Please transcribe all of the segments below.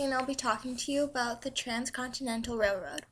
And I'll be talking to you about the Transcontinental Railroad.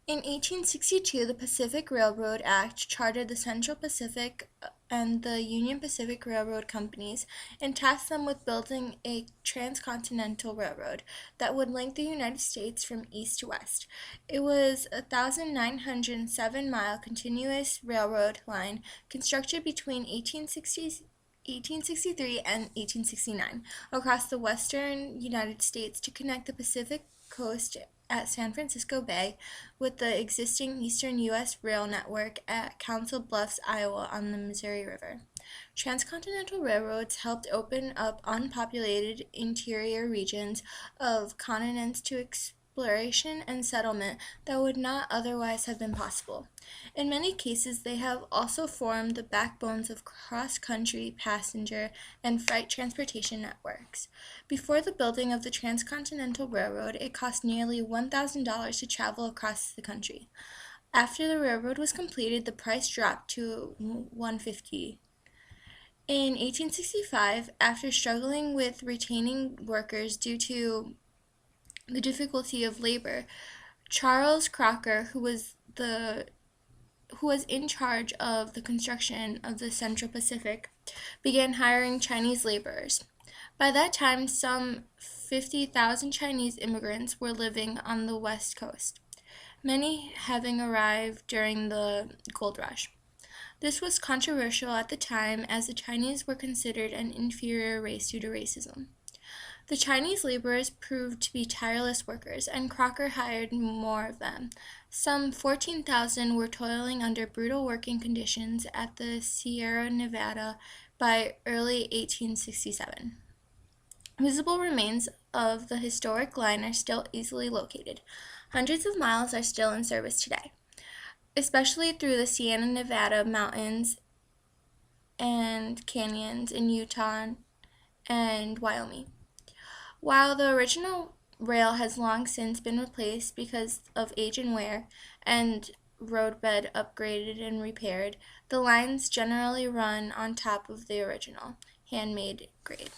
In 1862, the Pacific Railroad Act chartered the Central Pacific and the Union Pacific Railroad companies and tasked them with building a transcontinental railroad that would link the United States from east to west. It was a 1,907-mile continuous railroad line constructed between 1863 and 1869 across the western United States to connect the Pacific coast at San Francisco Bay with the existing eastern U.S. rail network at Council Bluffs, Iowa on the Missouri River. Transcontinental railroads helped open up unpopulated interior regions of continents to exploration and settlement that would not otherwise have been possible. In many cases, they have also formed the backbones of cross-country passenger and freight transportation networks. Before the building of the Transcontinental Railroad, it cost nearly $1,000 to travel across the country. After the railroad was completed, the price dropped to $150. In 1865, after struggling with retaining workers due to the difficulty of labor, Charles Crocker, who was in charge of the construction of the Central Pacific, began hiring Chinese laborers. By that time, some 50,000 Chinese immigrants were living on the West Coast, many having arrived during the gold rush. This was controversial at the time as the Chinese were considered an inferior race due to racism. The Chinese laborers proved to be tireless workers, and Crocker hired more of them. Some 14,000 were toiling under brutal working conditions at the Sierra Nevada by early 1867. Visible remains of the historic line are still easily located. Hundreds of miles are still in service today, especially through the Sierra Nevada mountains and canyons in Utah and Wyoming. While the original rail has long since been replaced because of age and wear, and roadbed upgraded and repaired, the lines generally run on top of the original, handmade grade.